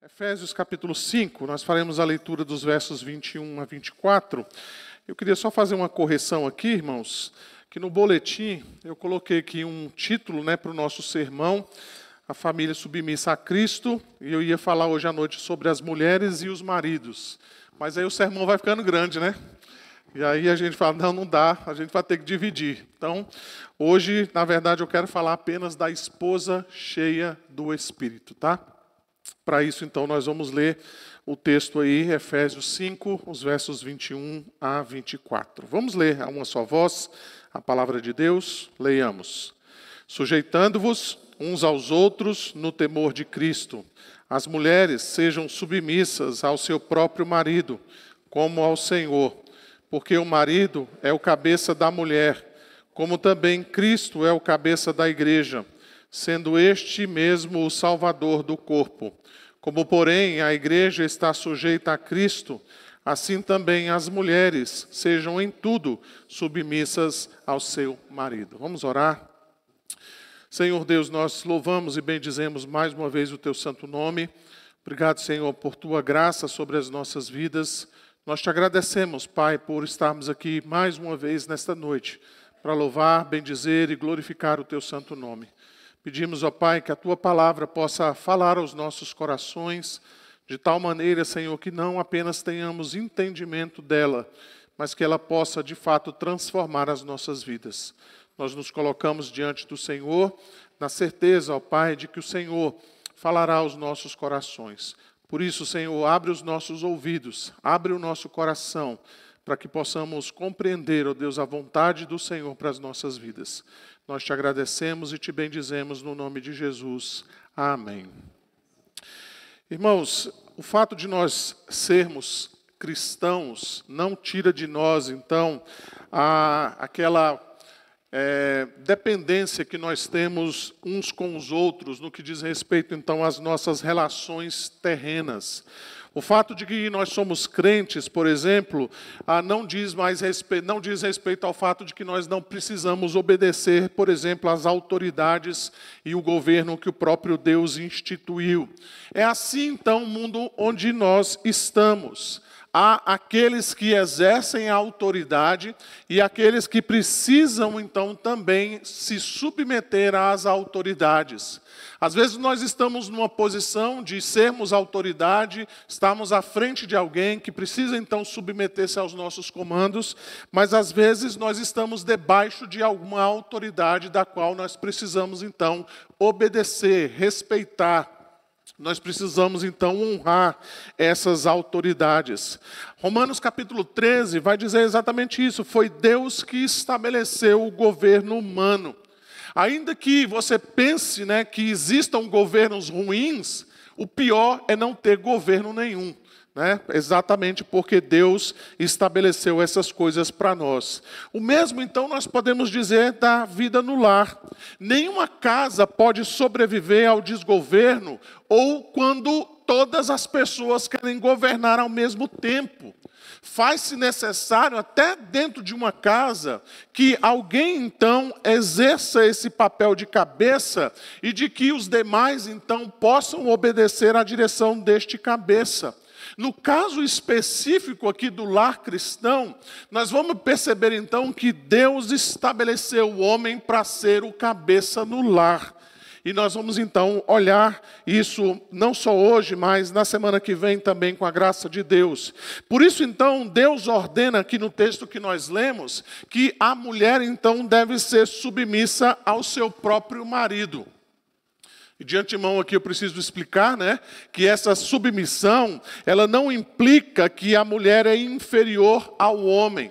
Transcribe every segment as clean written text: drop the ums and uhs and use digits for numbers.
Efésios capítulo 5, nós faremos a leitura dos versos 21 a 24. Eu queria só fazer uma correção aqui, irmãos, que no boletim eu coloquei aqui um título para o nosso sermão, A Família Submissa a Cristo, e eu ia falar hoje à noite sobre as mulheres e os maridos. Mas aí o sermão vai ficando grande, né? E aí a gente fala, não dá, a gente vai ter que dividir. Então, hoje, na verdade, eu quero falar apenas da esposa cheia do Espírito, tá? Para isso, então, nós vamos ler o texto aí, Efésios 5, os versos 21 a 24. Vamos ler a uma só voz a palavra de Deus. Leiamos. Sujeitando-vos uns aos outros no temor de Cristo. As mulheres sejam submissas ao seu próprio marido, como ao Senhor, porque o marido é o cabeça da mulher, como também Cristo é o cabeça da igreja, sendo este mesmo o Salvador do corpo. Como, porém, a igreja está sujeita a Cristo, assim também as mulheres sejam em tudo submissas ao seu marido. Vamos orar? Senhor Deus, nós louvamos e bendizemos mais uma vez o teu santo nome. Obrigado, Senhor, por tua graça sobre as nossas vidas. Nós te agradecemos, Pai, por estarmos aqui mais uma vez nesta noite, para louvar, bendizer e glorificar o teu santo nome. Pedimos, ó Pai, que a Tua palavra possa falar aos nossos corações, de tal maneira, Senhor, que não apenas tenhamos entendimento dela, mas que ela possa, de fato, transformar as nossas vidas. Nós nos colocamos diante do Senhor, na certeza, ó Pai, de que o Senhor falará aos nossos corações. Por isso, Senhor, abre os nossos ouvidos, abre o nosso coração, para que possamos compreender, ó Deus, a vontade do Senhor para as nossas vidas. Nós te agradecemos e te bendizemos no nome de Jesus. Amém. Irmãos, o fato de nós sermos cristãos não tira de nós, então, aquela dependência que nós temos uns com os outros no que diz respeito, então, às nossas relações terrenas. O fato de que nós somos crentes, por exemplo, não diz respeito ao fato de que nós não precisamos obedecer, por exemplo, às autoridades e o governo que o próprio Deus instituiu. É assim, então, o mundo onde nós estamos. Há aqueles que exercem a autoridade e aqueles que precisam, então, também se submeter às autoridades. Às vezes nós estamos numa posição de sermos autoridade, estamos à frente de alguém que precisa, então, submeter-se aos nossos comandos, mas às vezes nós estamos debaixo de alguma autoridade da qual nós precisamos, então, obedecer, respeitar. Nós precisamos, então, honrar essas autoridades. Romanos capítulo 13 vai dizer exatamente isso. Foi Deus que estabeleceu o governo humano. Ainda que você pense que existam governos ruins, o pior é não ter governo nenhum. Exatamente porque Deus estabeleceu essas coisas para nós. O mesmo, então, nós podemos dizer da vida no lar. Nenhuma casa pode sobreviver ao desgoverno ou quando todas as pessoas querem governar ao mesmo tempo. Faz-se necessário, até dentro de uma casa, que alguém, então, exerça esse papel de cabeça e de que os demais, então, possam obedecer à direção deste cabeça. No caso específico aqui do lar cristão, nós vamos perceber então que Deus estabeleceu o homem para ser o cabeça no lar. E nós vamos então olhar isso não só hoje, mas na semana que vem também com a graça de Deus. Por isso então Deus ordena aqui no texto que nós lemos que a mulher então deve ser submissa ao seu próprio marido. E de antemão aqui eu preciso explicar, que essa submissão, ela não implica que a mulher é inferior ao homem.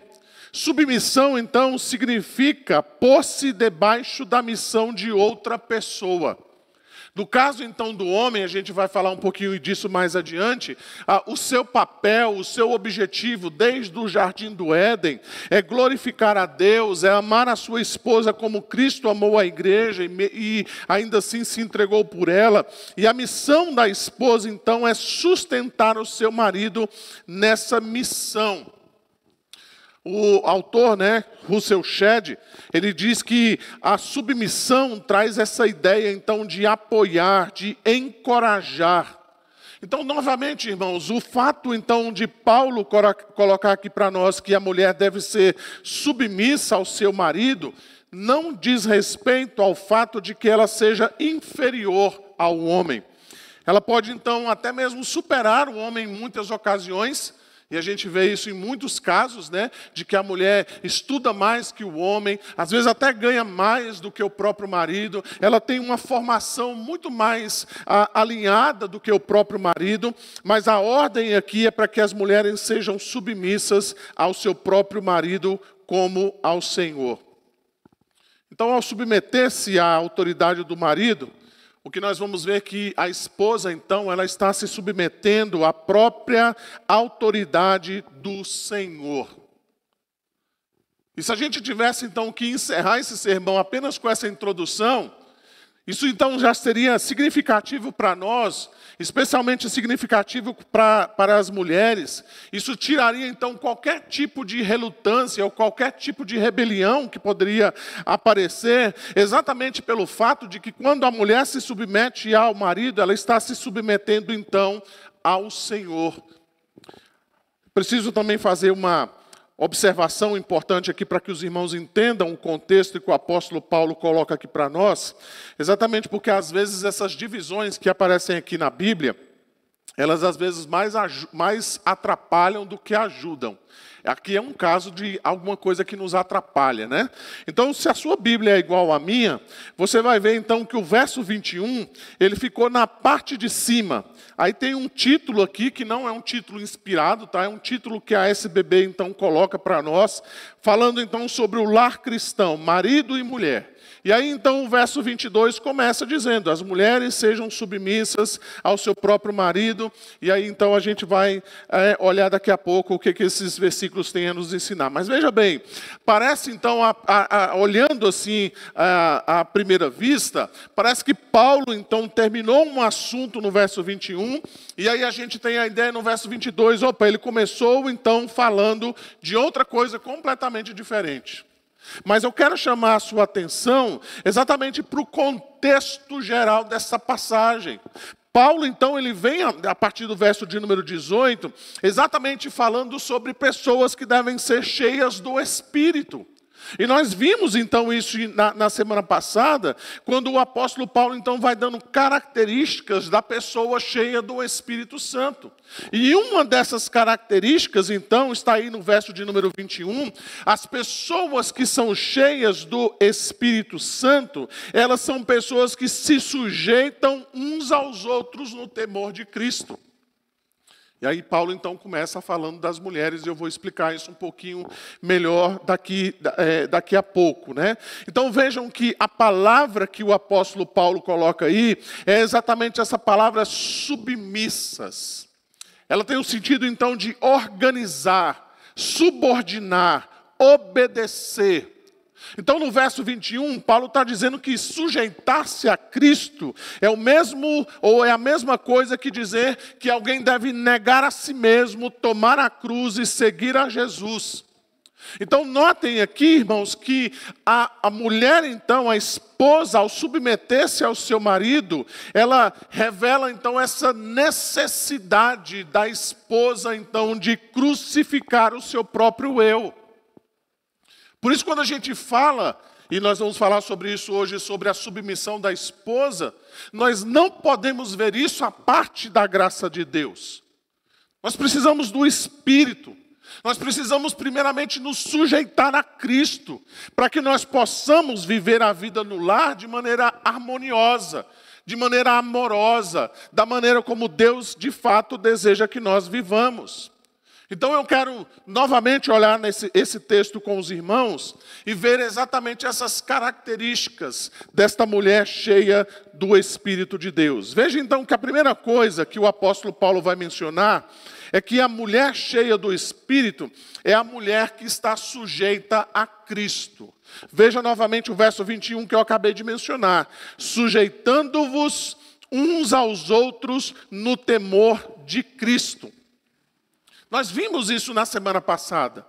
Submissão, então, significa pôr-se debaixo da missão de outra pessoa. No caso, então, do homem, a gente vai falar um pouquinho disso mais adiante, o seu papel, o seu objetivo, desde o jardim do Éden, é glorificar a Deus, é amar a sua esposa como Cristo amou a igreja e ainda assim se entregou por ela. E a missão da esposa, então, é sustentar o seu marido nessa missão. O autor, Russell Shedd, ele diz que a submissão traz essa ideia, então, de apoiar, de encorajar. Então, novamente, irmãos, o fato, então, de Paulo colocar aqui para nós que a mulher deve ser submissa ao seu marido, não diz respeito ao fato de que ela seja inferior ao homem. Ela pode, então, até mesmo superar o homem em muitas ocasiões, e a gente vê isso em muitos casos, né, de que a mulher estuda mais que o homem, às vezes até ganha mais do que o próprio marido, ela tem uma formação muito mais alinhada do que o próprio marido, mas a ordem aqui é para que as mulheres sejam submissas ao seu próprio marido como ao Senhor. Então, ao submeter-se à autoridade do marido, o que nós vamos ver é que a esposa, então, ela está se submetendo à própria autoridade do Senhor. E se a gente tivesse, então, que encerrar esse sermão apenas com essa introdução, isso, então, já seria significativo para nós, especialmente significativo para as mulheres. Isso tiraria, então, qualquer tipo de relutância ou qualquer tipo de rebelião que poderia aparecer, exatamente pelo fato de que quando a mulher se submete ao marido, ela está se submetendo, então, ao Senhor. Preciso também fazer uma observação importante aqui para que os irmãos entendam o contexto que o apóstolo Paulo coloca aqui para nós, exatamente porque às vezes essas divisões que aparecem aqui na Bíblia, elas às vezes mais atrapalham do que ajudam. Aqui é um caso de alguma coisa que nos atrapalha, né? Então, se a sua Bíblia é igual à minha, você vai ver então que o verso 21, ele ficou na parte de cima. Aí tem um título aqui, que não é um título inspirado, tá? É um título que a SBB então coloca para nós, falando então sobre o lar cristão, marido e mulher. E aí, então, o verso 22 começa dizendo, as mulheres sejam submissas ao seu próprio marido. E aí, então, a gente vai olhar daqui a pouco o que esses versículos têm a nos ensinar. Mas veja bem, parece, então, olhando assim à primeira vista, parece que Paulo, então, terminou um assunto no verso 21, e aí a gente tem a ideia no verso 22, ele começou, então, falando de outra coisa completamente diferente. Mas eu quero chamar a sua atenção exatamente para o contexto geral dessa passagem. Paulo, então, ele vem, a partir do verso de número 18, exatamente falando sobre pessoas que devem ser cheias do Espírito. E nós vimos, então, isso na semana passada, quando o apóstolo Paulo, então, vai dando características da pessoa cheia do Espírito Santo. E uma dessas características, então, está aí no verso de número 21, as pessoas que são cheias do Espírito Santo, elas são pessoas que se sujeitam uns aos outros no temor de Cristo. E aí Paulo, então, começa falando das mulheres, e eu vou explicar isso um pouquinho melhor daqui a pouco, né? Então, vejam que a palavra que o apóstolo Paulo coloca aí é exatamente essa palavra submissas. Ela tem o sentido, então, de organizar, subordinar, obedecer. Então, no verso 21, Paulo está dizendo que sujeitar-se a Cristo é o mesmo, ou é a mesma coisa que dizer que alguém deve negar a si mesmo, tomar a cruz e seguir a Jesus. Então, notem aqui, irmãos, que a mulher, então, a esposa, ao submeter-se ao seu marido, ela revela, então, essa necessidade da esposa, então, de crucificar o seu próprio eu. Por isso, quando a gente fala, e nós vamos falar sobre isso hoje, sobre a submissão da esposa, nós não podemos ver isso à parte da graça de Deus. Nós precisamos do Espírito. Nós precisamos primeiramente nos sujeitar a Cristo, para que nós possamos viver a vida no lar de maneira harmoniosa, de maneira amorosa, da maneira como Deus de fato deseja que nós vivamos. Então eu quero novamente olhar esse texto com os irmãos e ver exatamente essas características desta mulher cheia do Espírito de Deus. Veja então que a primeira coisa que o apóstolo Paulo vai mencionar é que a mulher cheia do Espírito é a mulher que está sujeita a Cristo. Veja novamente o verso 21 que eu acabei de mencionar. Sujeitando-vos uns aos outros no temor de Cristo. Nós vimos isso na semana passada,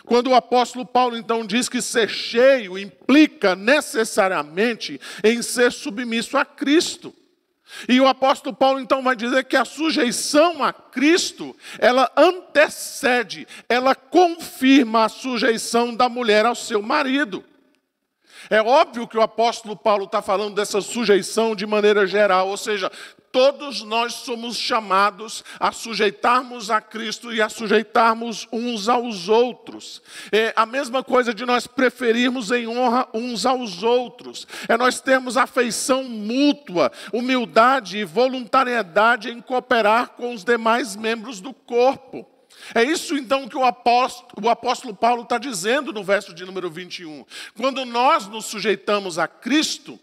quando o apóstolo Paulo então diz que ser cheio implica necessariamente em ser submisso a Cristo. E o apóstolo Paulo então vai dizer que a sujeição a Cristo, ela antecede, ela confirma a sujeição da mulher ao seu marido. É óbvio que o apóstolo Paulo está falando dessa sujeição de maneira geral, ou seja, todos nós somos chamados a sujeitarmos a Cristo e a sujeitarmos uns aos outros. É a mesma coisa de nós preferirmos em honra uns aos outros. É nós termos afeição mútua, humildade e voluntariedade em cooperar com os demais membros do corpo. É isso então que o apóstolo Paulo está dizendo no verso de número 21. Quando nós nos sujeitamos a Cristo,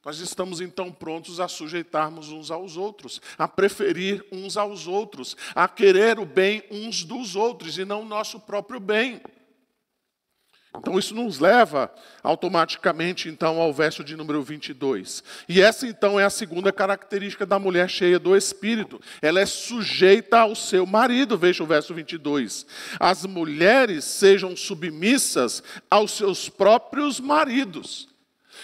nós estamos então prontos a sujeitarmos uns aos outros, a preferir uns aos outros, a querer o bem uns dos outros e não o nosso próprio bem. Então isso nos leva automaticamente então ao verso de número 22. E essa então é a segunda característica da mulher cheia do Espírito. Ela é sujeita ao seu marido, veja o verso 22. As mulheres sejam submissas aos seus próprios maridos.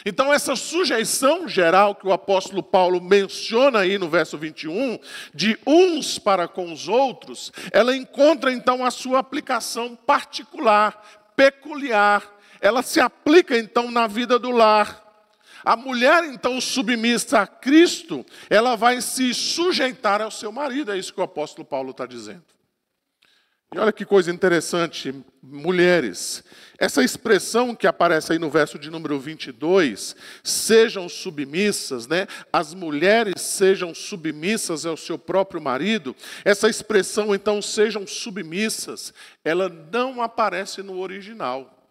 Então essa sujeição geral que o apóstolo Paulo menciona aí no verso 21, de uns para com os outros, ela encontra então a sua aplicação particular, peculiar. Ela se aplica então na vida do lar. A mulher então submissa a Cristo, ela vai se sujeitar ao seu marido, é isso que o apóstolo Paulo está dizendo. E olha que coisa interessante, mulheres. Essa expressão que aparece aí no verso de número 22, sejam submissas, né? As mulheres sejam submissas ao seu próprio marido. Essa expressão, então, sejam submissas, ela não aparece no original.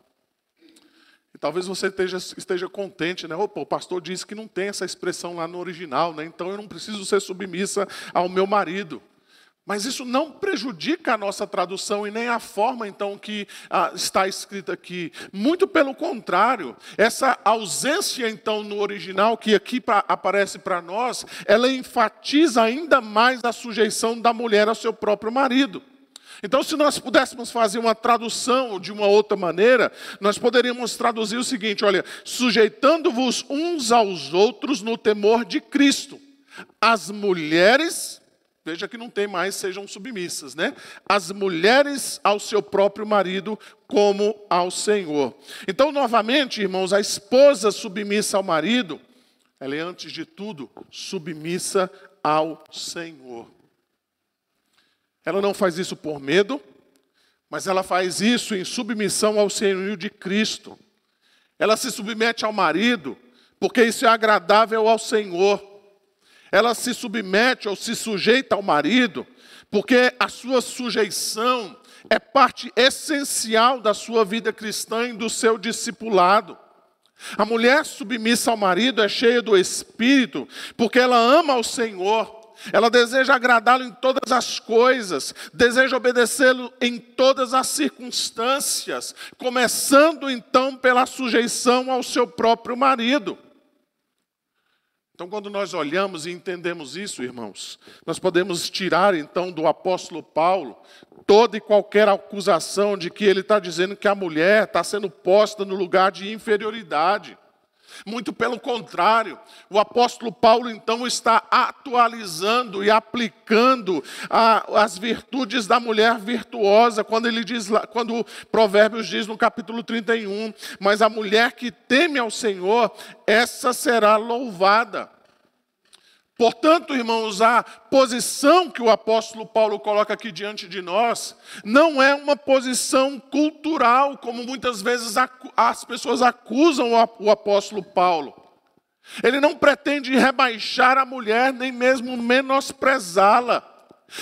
E talvez você esteja contente, né? Opa, o pastor disse que não tem essa expressão lá no original, né? Então eu não preciso ser submissa ao meu marido. Mas isso não prejudica a nossa tradução e nem a forma, então, que está escrita aqui. Muito pelo contrário, essa ausência, então, no original, que aqui aparece para nós, ela enfatiza ainda mais a sujeição da mulher ao seu próprio marido. Então, se nós pudéssemos fazer uma tradução de uma outra maneira, nós poderíamos traduzir o seguinte, olha, sujeitando-vos uns aos outros no temor de Cristo. As mulheres... Veja que não tem mais, sejam submissas, né? As mulheres ao seu próprio marido como ao Senhor. Então, novamente, irmãos, a esposa submissa ao marido, ela é, antes de tudo, submissa ao Senhor. Ela não faz isso por medo, mas ela faz isso em submissão ao senhorio de Cristo. Ela se submete ao marido, porque isso é agradável ao Senhor. Ela se submete ou se sujeita ao marido, porque a sua sujeição é parte essencial da sua vida cristã e do seu discipulado. A mulher submissa ao marido é cheia do Espírito, porque ela ama ao Senhor. Ela deseja agradá-lo em todas as coisas, deseja obedecê-lo em todas as circunstâncias, começando então pela sujeição ao seu próprio marido. Então, quando nós olhamos e entendemos isso, irmãos, nós podemos tirar, então, do apóstolo Paulo toda e qualquer acusação de que ele está dizendo que a mulher está sendo posta no lugar de inferioridade. Muito pelo contrário, o apóstolo Paulo, então, está atualizando e aplicando as virtudes da mulher virtuosa, quando ele diz lá, quando Provérbios diz no capítulo 31, mas a mulher que teme ao Senhor, essa será louvada. Portanto, irmãos, a posição que o apóstolo Paulo coloca aqui diante de nós não é uma posição cultural, como muitas vezes as pessoas acusam o apóstolo Paulo. Ele não pretende rebaixar a mulher, nem mesmo menosprezá-la.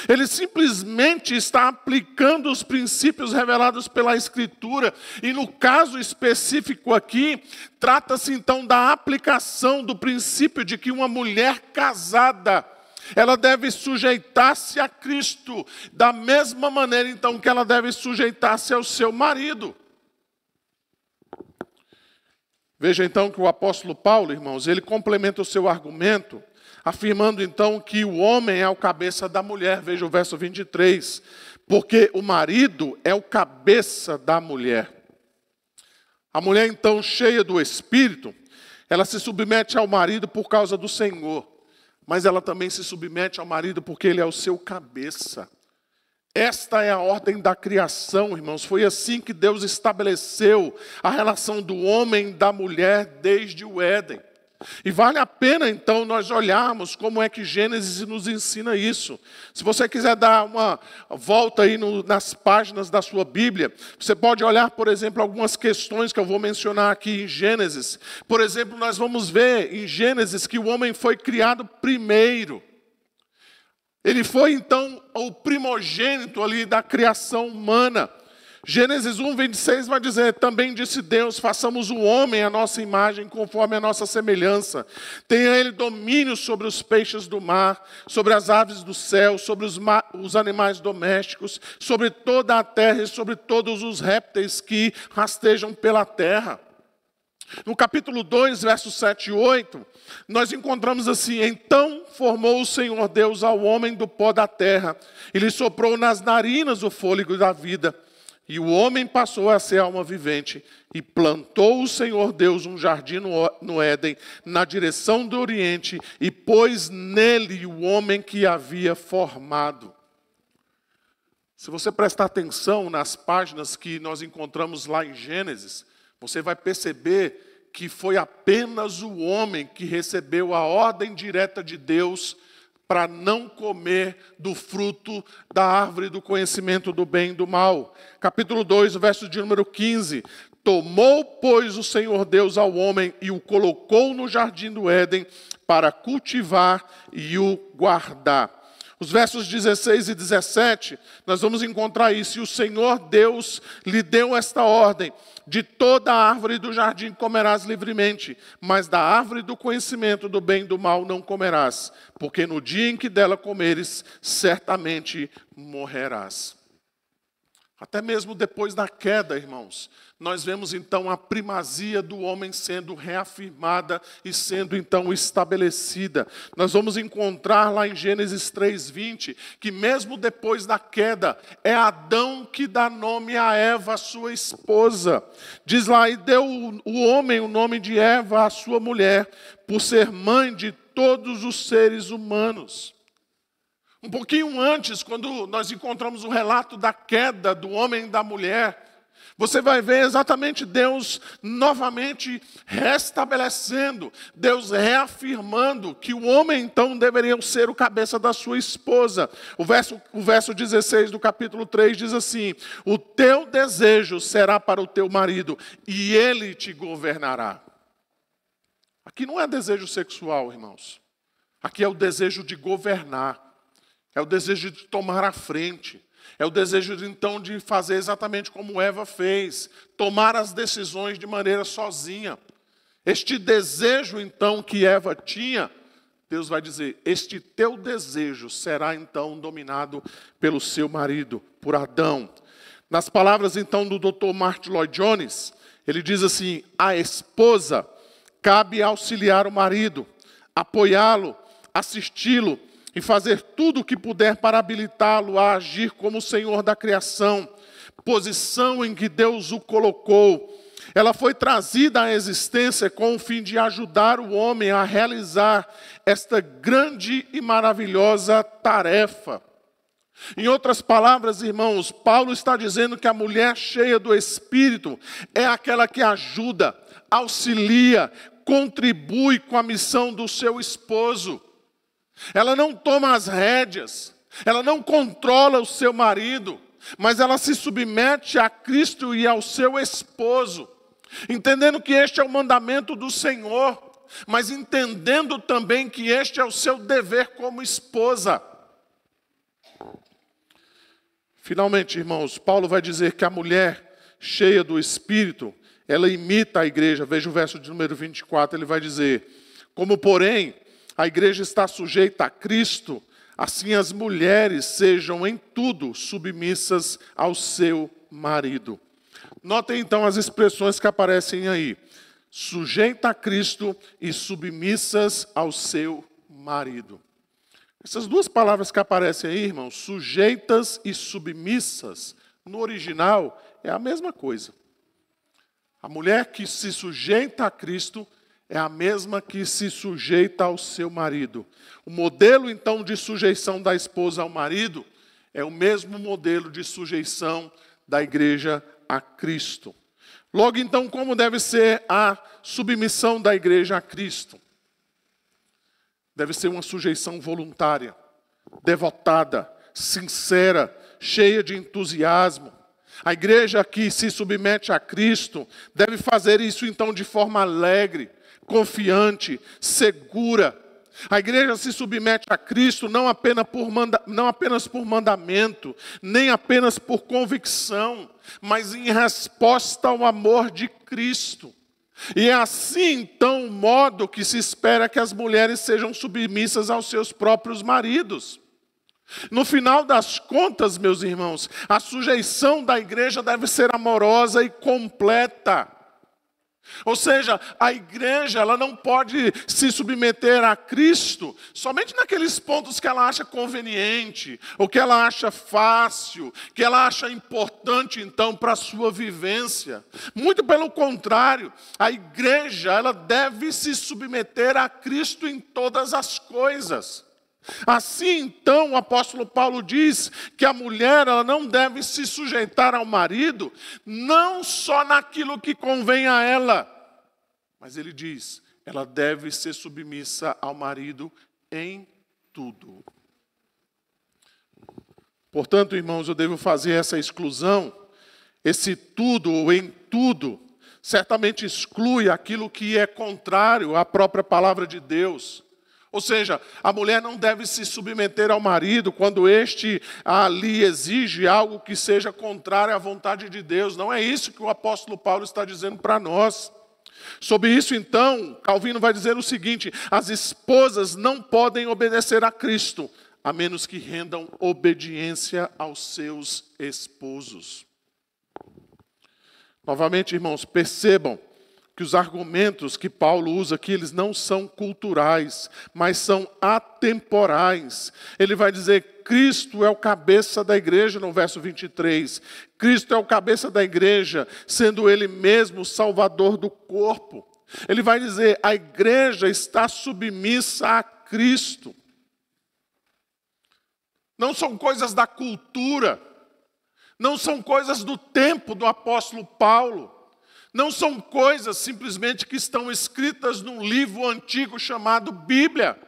Ele simplesmente está aplicando os princípios revelados pela Escritura. E no caso específico aqui, trata-se então da aplicação do princípio de que uma mulher casada, ela deve sujeitar-se a Cristo, da mesma maneira então que ela deve sujeitar-se ao seu marido. Veja então que o apóstolo Paulo, irmãos, ele complementa o seu argumento, afirmando então que o homem é o cabeça da mulher. Veja o verso 23. Porque o marido é o cabeça da mulher. A mulher então cheia do Espírito, ela se submete ao marido por causa do Senhor. mas ela também se submete ao marido porque ele é o seu cabeça. Esta é a ordem da criação, irmãos. Foi assim que Deus estabeleceu a relação do homem e da mulher desde o Éden. E vale a pena, então, nós olharmos como é que Gênesis nos ensina isso. Se você quiser dar uma volta aí nas páginas da sua Bíblia, você pode olhar, por exemplo, algumas questões que eu vou mencionar aqui em Gênesis. Por exemplo, nós vamos ver em Gênesis que o homem foi criado primeiro. Ele foi, então, o primogênito ali da criação humana. Gênesis 1:26 vai dizer: também disse Deus, façamos o homem à nossa imagem, conforme a nossa semelhança. Tenha ele domínio sobre os peixes do mar, sobre as aves do céu, sobre os animais domésticos, sobre toda a terra e sobre todos os répteis que rastejam pela terra. No capítulo 2, versos 7 e 8, nós encontramos assim: então formou o Senhor Deus ao homem do pó da terra, e lhe soprou nas narinas o fôlego da vida. E o homem passou a ser alma vivente, e plantou o Senhor Deus um jardim no Éden, na direção do Oriente, e pôs nele o homem que havia formado. Se você prestar atenção nas páginas que nós encontramos lá em Gênesis, você vai perceber que foi apenas o homem que recebeu a ordem direta de Deus para não comer do fruto da árvore do conhecimento do bem e do mal. Capítulo 2, verso de número 15. Tomou, pois, o Senhor Deus ao homem e o colocou no jardim do Éden para cultivar e o guardar. Os versos 16 e 17, nós vamos encontrar isso. E o Senhor Deus lhe deu esta ordem: de toda a árvore do jardim comerás livremente, mas da árvore do conhecimento do bem e do mal não comerás, porque no dia em que dela comeres, certamente morrerás. Até mesmo depois da queda, irmãos, nós vemos então a primazia do homem sendo reafirmada e sendo então estabelecida. Nós vamos encontrar lá em Gênesis 3:20, que mesmo depois da queda, é Adão que dá nome a Eva, sua esposa. Diz lá: e deu o homem o nome de Eva à sua mulher, por ser mãe de todos os seres humanos. Um pouquinho antes, quando nós encontramos o relato da queda do homem e da mulher, você vai ver exatamente Deus novamente restabelecendo, Deus reafirmando que o homem então deveria ser o cabeça da sua esposa. O verso 16 do capítulo 3 diz assim: o teu desejo será para o teu marido e ele te governará. Aqui não é desejo sexual, irmãos. Aqui é o desejo de governar. É o desejo de tomar a frente. É o desejo, então, de fazer exatamente como Eva fez. Tomar as decisões de maneira sozinha. Este desejo, então, que Eva tinha, Deus vai dizer: este teu desejo será, então, dominado pelo seu marido, por Adão. Nas palavras, então, do Dr. Martyn Lloyd-Jones, ele diz assim: a esposa cabe auxiliar o marido, apoiá-lo, assisti-lo, e fazer tudo o que puder para habilitá-lo a agir como o Senhor da criação, posição em que Deus o colocou. Ela foi trazida à existência com o fim de ajudar o homem a realizar esta grande e maravilhosa tarefa. Em outras palavras, irmãos, Paulo está dizendo que a mulher cheia do Espírito é aquela que ajuda, auxilia, contribui com a missão do seu esposo. Ela não toma as rédeas, ela não controla o seu marido, mas ela se submete a Cristo e ao seu esposo, entendendo que este é o mandamento do Senhor, mas entendendo também que este é o seu dever como esposa. Finalmente, irmãos, Paulo vai dizer que a mulher cheia do Espírito, ela imita a igreja. Veja o verso de número 24, ele vai dizer: como, porém, a igreja está sujeita a Cristo, assim as mulheres sejam em tudo submissas ao seu marido. Notem então as expressões que aparecem aí: sujeita a Cristo e submissas ao seu marido. Essas duas palavras que aparecem aí, irmãos, sujeitas e submissas, no original é a mesma coisa. A mulher que se sujeita a Cristo, é a mesma que se sujeita ao seu marido. O modelo, então, de sujeição da esposa ao marido é o mesmo modelo de sujeição da igreja a Cristo. Logo, então, como deve ser a submissão da igreja a Cristo? Deve ser uma sujeição voluntária, devotada, sincera, cheia de entusiasmo. A igreja que se submete a Cristo deve fazer isso, então, de forma alegre, confiante, segura. A igreja se submete a Cristo não apenas por mandamento, nem apenas por convicção, mas em resposta ao amor de Cristo. E é assim, então, o modo que se espera que as mulheres sejam submissas aos seus próprios maridos. No final das contas, meus irmãos, a sujeição da igreja deve ser amorosa e completa. Ou seja, a igreja ela não pode se submeter a Cristo somente naqueles pontos que ela acha conveniente, ou que ela acha fácil, que ela acha importante, então, para a sua vivência. Muito pelo contrário, a igreja ela deve se submeter a Cristo em todas as coisas. Assim, então, o apóstolo Paulo diz que a mulher ela não deve se sujeitar ao marido, não só naquilo que convém a ela, mas ele diz, ela deve ser submissa ao marido em tudo. Portanto, irmãos, eu devo fazer essa exclusão, esse tudo ou em tudo, certamente exclui aquilo que é contrário à própria palavra de Deus. Ou seja, a mulher não deve se submeter ao marido quando este lhe exige algo que seja contrário à vontade de Deus. Não é isso que o apóstolo Paulo está dizendo para nós. Sobre isso, então, Calvino vai dizer o seguinte: as esposas não podem obedecer a Cristo, a menos que rendam obediência aos seus esposos. Novamente, irmãos, percebam que os argumentos que Paulo usa aqui, eles não são culturais, mas são atemporais. Ele vai dizer, Cristo é o cabeça da igreja, no verso 23. Cristo é o cabeça da igreja, sendo Ele mesmo o salvador do corpo. Ele vai dizer, a igreja está submissa a Cristo. Não são coisas da cultura, não são coisas do tempo do apóstolo Paulo. Não são coisas simplesmente que estão escritas num livro antigo chamado Bíblia.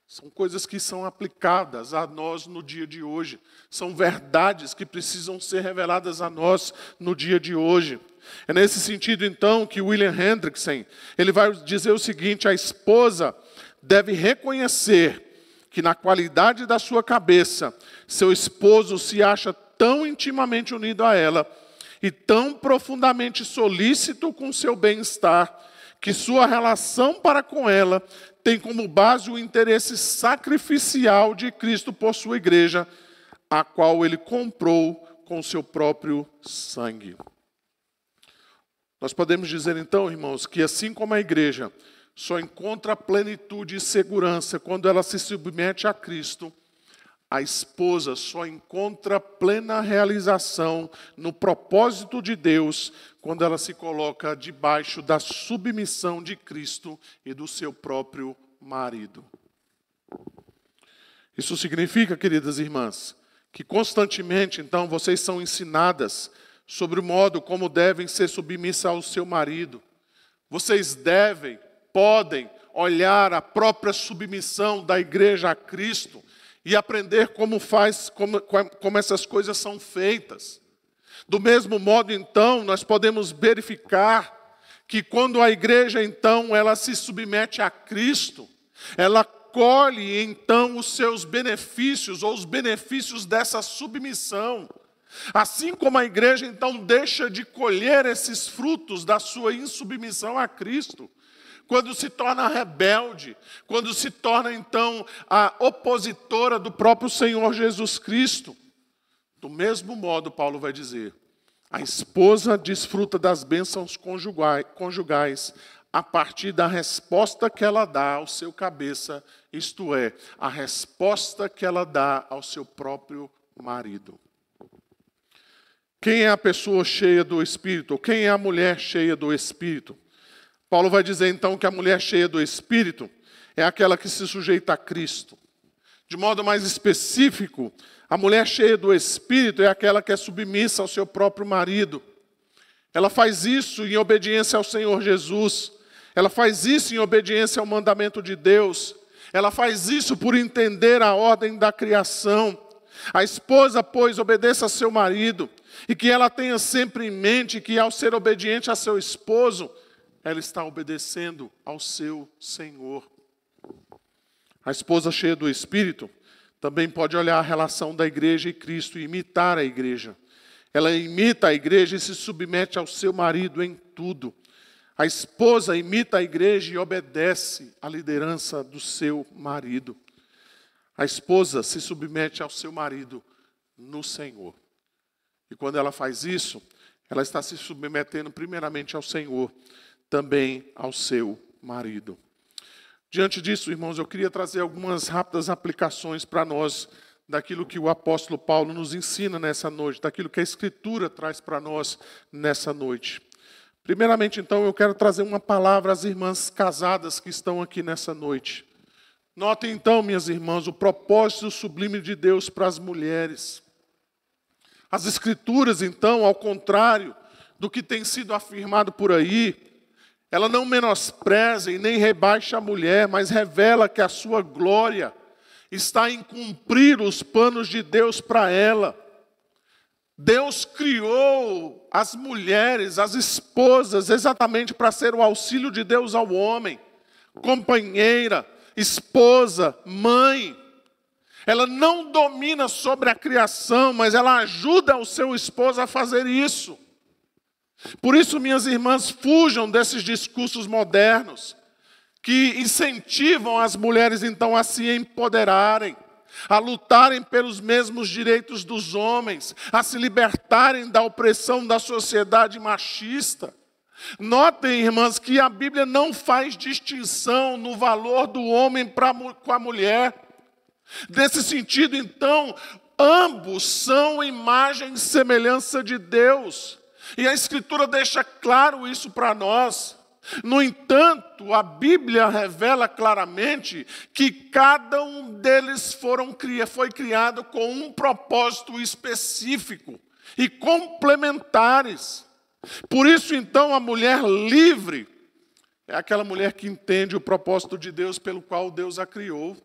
São coisas que são aplicadas a nós no dia de hoje. São verdades que precisam ser reveladas a nós no dia de hoje. É nesse sentido, então, que William Hendrickson, ele vai dizer o seguinte: a esposa deve reconhecer que na qualidade da sua cabeça, seu esposo se acha tão intimamente unido a ela, e tão profundamente solícito com seu bem-estar, que sua relação para com ela tem como base o interesse sacrificial de Cristo por sua igreja, a qual ele comprou com seu próprio sangue. Nós podemos dizer então, irmãos, que assim como a igreja só encontra plenitude e segurança quando ela se submete a Cristo, a esposa só encontra plena realização no propósito de Deus quando ela se coloca debaixo da submissão de Cristo e do seu próprio marido. Isso significa, queridas irmãs, que constantemente, então, vocês são ensinadas sobre o modo como devem ser submissas ao seu marido. Vocês podem olhar a própria submissão da igreja a Cristo e aprender como essas coisas são feitas. Do mesmo modo, então, nós podemos verificar que quando a igreja, então, ela se submete a Cristo, ela colhe, então, os seus benefícios, ou os benefícios dessa submissão. Assim como a igreja, então, deixa de colher esses frutos da sua insubmissão a Cristo, quando se torna rebelde, quando se torna, então, a opositora do próprio Senhor Jesus Cristo. Do mesmo modo, Paulo vai dizer, a esposa desfruta das bênçãos conjugais a partir da resposta que ela dá ao seu cabeça, isto é, a resposta que ela dá ao seu próprio marido. Quem é a pessoa cheia do Espírito? Ou quem é a mulher cheia do Espírito? Paulo vai dizer então que a mulher cheia do Espírito é aquela que se sujeita a Cristo. De modo mais específico, a mulher cheia do Espírito é aquela que é submissa ao seu próprio marido. Ela faz isso em obediência ao Senhor Jesus. Ela faz isso em obediência ao mandamento de Deus. Ela faz isso por entender a ordem da criação. A esposa, pois, obedeça a seu marido, e que ela tenha sempre em mente que, ao ser obediente a seu esposo, ela está obedecendo ao seu Senhor. A esposa cheia do Espírito também pode olhar a relação da igreja e Cristo e imitar a igreja. Ela imita a igreja e se submete ao seu marido em tudo. A esposa imita a igreja e obedece à liderança do seu marido. A esposa se submete ao seu marido no Senhor. E quando ela faz isso, ela está se submetendo primeiramente ao Senhor, também ao seu marido. Diante disso, irmãos, eu queria trazer algumas rápidas aplicações para nós daquilo que o apóstolo Paulo nos ensina nessa noite, daquilo que a Escritura traz para nós nessa noite. Primeiramente, então, eu quero trazer uma palavra às irmãs casadas que estão aqui nessa noite. Notem, então, minhas irmãs, o propósito sublime de Deus para as mulheres. As Escrituras, então, ao contrário do que tem sido afirmado por aí, ela não menospreza e nem rebaixa a mulher, mas revela que a sua glória está em cumprir os planos de Deus para ela. Deus criou as mulheres, as esposas, exatamente para ser o auxílio de Deus ao homem, companheira, esposa, mãe. Ela não domina sobre a criação, mas ela ajuda o seu esposo a fazer isso. Por isso, minhas irmãs, fujam desses discursos modernos que incentivam as mulheres, então, a se empoderarem, a lutarem pelos mesmos direitos dos homens, a se libertarem da opressão da sociedade machista. Notem, irmãs, que a Bíblia não faz distinção no valor do homem com a mulher. Nesse sentido, então, ambos são imagem e semelhança de Deus. E a Escritura deixa claro isso para nós. No entanto, a Bíblia revela claramente que cada um deles foi criado com um propósito específico e complementares. Por isso, então, a mulher livre é aquela mulher que entende o propósito de Deus pelo qual Deus a criou,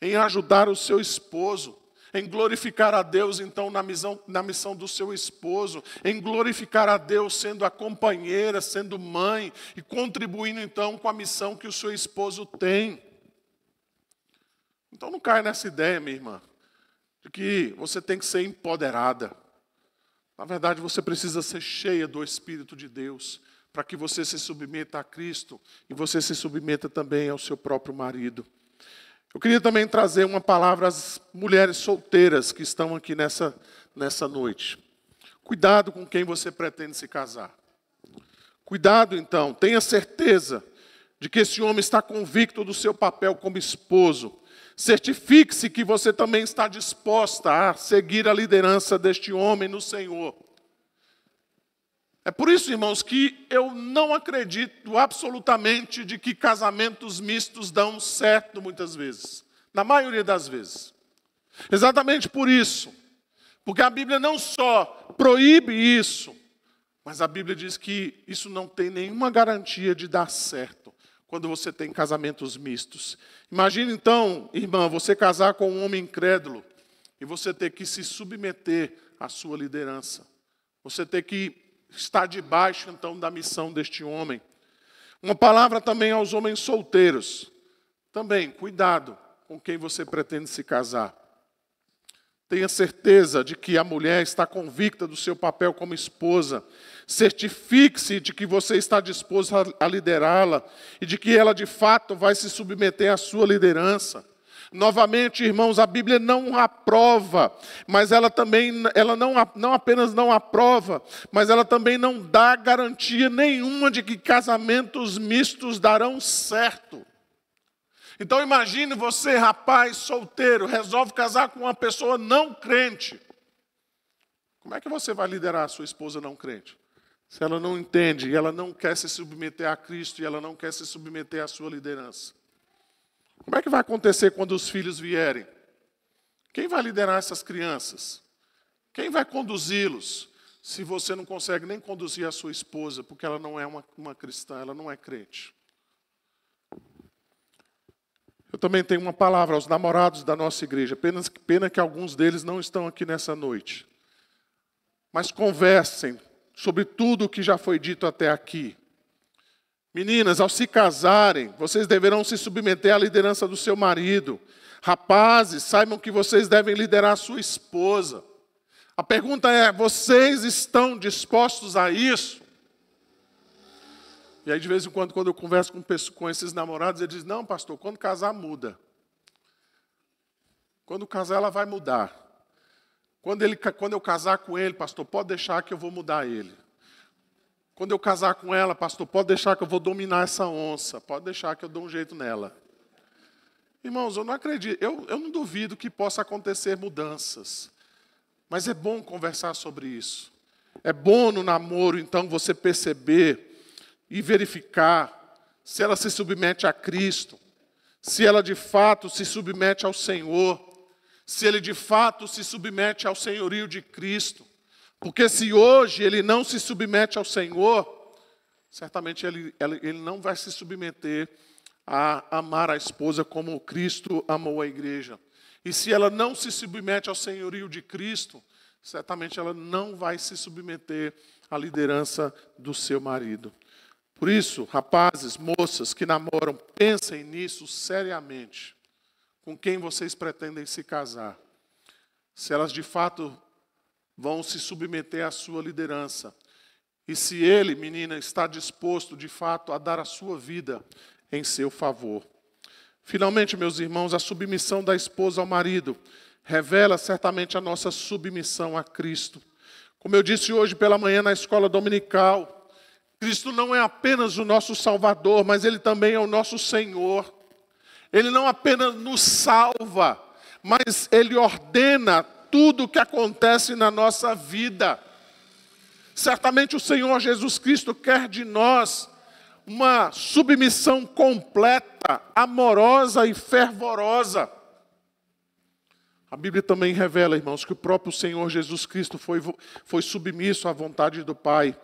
em ajudar o seu esposo, em glorificar a Deus, então, na missão do seu esposo, em glorificar a Deus sendo a companheira, sendo mãe, e contribuindo, então, com a missão que o seu esposo tem. Então, não caia nessa ideia, minha irmã, de que você tem que ser empoderada. Na verdade, você precisa ser cheia do Espírito de Deus, para que você se submeta a Cristo, e você se submeta também ao seu próprio marido. Eu queria também trazer uma palavra às mulheres solteiras que estão aqui nessa noite. Cuidado com quem você pretende se casar. Cuidado, então, tenha certeza de que esse homem está convicto do seu papel como esposo. Certifique-se que você também está disposta a seguir a liderança deste homem no Senhor. É por isso, irmãos, que eu não acredito absolutamente de que casamentos mistos dão certo muitas vezes. Na maioria das vezes. Exatamente por isso. Porque a Bíblia não só proíbe isso, mas a Bíblia diz que isso não tem nenhuma garantia de dar certo quando você tem casamentos mistos. Imagine então, irmã, você casar com um homem incrédulo e você ter que se submeter à sua liderança. Você ter que estar debaixo, então, da missão deste homem. Uma palavra também aos homens solteiros. Também, cuidado com quem você pretende se casar. Tenha certeza de que a mulher está convicta do seu papel como esposa. Certifique-se de que você está disposto a liderá-la e de que ela, de fato, vai se submeter à sua liderança. Novamente, irmãos, a Bíblia não aprova, mas ela não apenas não aprova, mas ela também não dá garantia nenhuma de que casamentos mistos darão certo. Então imagine você, rapaz solteiro, resolve casar com uma pessoa não crente. Como é que você vai liderar a sua esposa não crente? se ela não entende e ela não quer se submeter a Cristo e ela não quer se submeter à sua liderança? Como é que vai acontecer quando os filhos vierem? Quem vai liderar essas crianças? Quem vai conduzi-los? Se você não consegue nem conduzir a sua esposa, porque ela não é uma cristã, ela não é crente. Eu também tenho uma palavra aos namorados da nossa igreja. Pena que alguns deles não estão aqui nessa noite. Mas conversem sobre tudo o que já foi dito até aqui. Meninas, ao se casarem, vocês deverão se submeter à liderança do seu marido. Rapazes, saibam que vocês devem liderar a sua esposa. A pergunta é, vocês estão dispostos a isso? E aí, de vez em quando eu converso com esses namorados, eles dizem, não, pastor, quando casar, muda. Quando casar, ela vai mudar. Quando eu casar com ele, pastor, pode deixar que eu vou mudar ele. Quando eu casar com ela, pastor, pode deixar que eu vou dominar essa onça. Pode deixar que eu dou um jeito nela. Irmãos, eu não acredito, eu não duvido que possa acontecer mudanças. Mas é bom conversar sobre isso. É bom no namoro, então, você perceber e verificar se ela se submete a Cristo, se ela de fato se submete ao Senhor, se ele de fato se submete ao senhorio de Cristo. Porque se hoje ele não se submete ao Senhor, certamente ele não vai se submeter a amar a esposa como Cristo amou a igreja. E se ela não se submete ao senhorio de Cristo, certamente ela não vai se submeter à liderança do seu marido. Por isso, rapazes, moças que namoram, pensem nisso seriamente. Com quem vocês pretendem se casar? Se elas de fato vão se submeter à sua liderança. E se ele, menina, está disposto de fato a dar a sua vida em seu favor. Finalmente, meus irmãos, a submissão da esposa ao marido revela certamente a nossa submissão a Cristo. Como eu disse hoje pela manhã na escola dominical, Cristo não é apenas o nosso Salvador, mas Ele também é o nosso Senhor. Ele não apenas nos salva, mas Ele ordena tudo o que acontece na nossa vida. Certamente o Senhor Jesus Cristo quer de nós uma submissão completa, amorosa e fervorosa. A Bíblia também revela, irmãos, que o próprio Senhor Jesus Cristo foi submisso à vontade do Pai.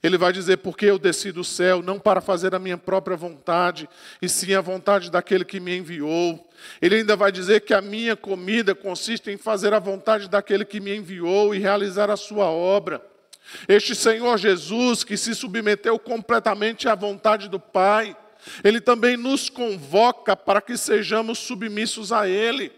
Ele vai dizer, porque eu desci do céu, não para fazer a minha própria vontade, e sim a vontade daquele que me enviou. Ele ainda vai dizer que a minha comida consiste em fazer a vontade daquele que me enviou e realizar a sua obra. Este Senhor Jesus, que se submeteu completamente à vontade do Pai, Ele também nos convoca para que sejamos submissos a Ele.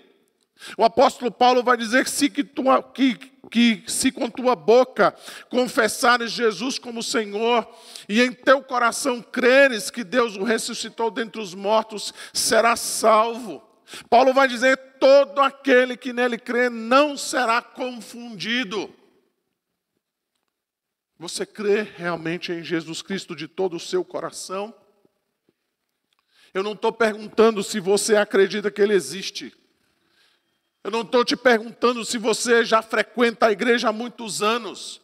O apóstolo Paulo vai dizer que se com tua boca confessares Jesus como Senhor e em teu coração creres que Deus o ressuscitou dentre os mortos, será salvo. Paulo vai dizer, todo aquele que nele crê não será confundido. Você crê realmente em Jesus Cristo de todo o seu coração? Eu não estou perguntando se você acredita que Ele existe. Eu não estou te perguntando se você já frequenta a igreja há muitos anos.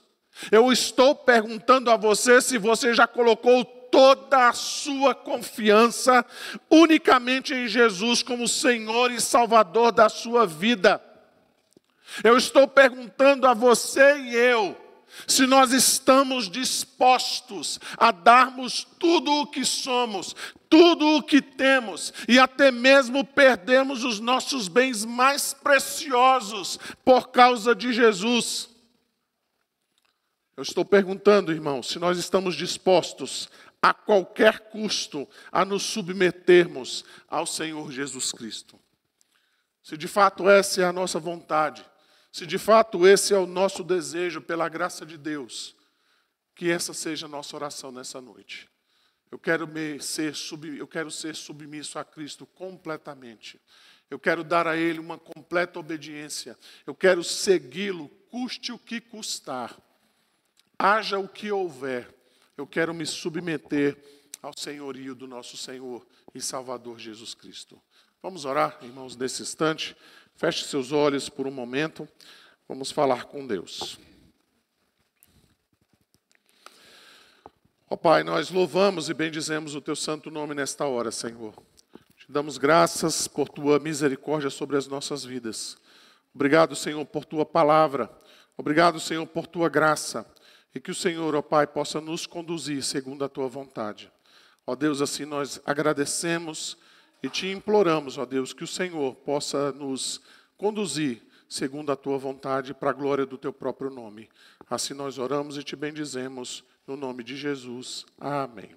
Eu estou perguntando a você se você já colocou toda a sua confiança unicamente em Jesus como Senhor e Salvador da sua vida. Eu estou perguntando a você e eu, se nós estamos dispostos a darmos tudo o que somos, tudo o que temos, e até mesmo perdermos os nossos bens mais preciosos por causa de Jesus. Eu estou perguntando, irmãos, se nós estamos dispostos a qualquer custo a nos submetermos ao Senhor Jesus Cristo. Se de fato essa é a nossa vontade, se de fato esse é o nosso desejo pela graça de Deus, que essa seja a nossa oração nessa noite. Eu quero ser submisso a Cristo completamente. Eu quero dar a Ele uma completa obediência. Eu quero segui-lo, custe o que custar. Haja o que houver. Eu quero me submeter ao senhorio do nosso Senhor e Salvador Jesus Cristo. Vamos orar, irmãos, nesse instante. Feche seus olhos por um momento. Vamos falar com Deus. Ó Pai, nós louvamos e bendizemos o Teu santo nome nesta hora, Senhor. Te damos graças por Tua misericórdia sobre as nossas vidas. Obrigado, Senhor, por Tua palavra. Obrigado, Senhor, por Tua graça. E que o Senhor, ó Pai, possa nos conduzir segundo a Tua vontade. Ó Deus, assim nós agradecemos e Te imploramos, ó Deus, que o Senhor possa nos conduzir segundo a Tua vontade para a glória do Teu próprio nome. Assim nós oramos e Te bendizemos no nome de Jesus. Amém.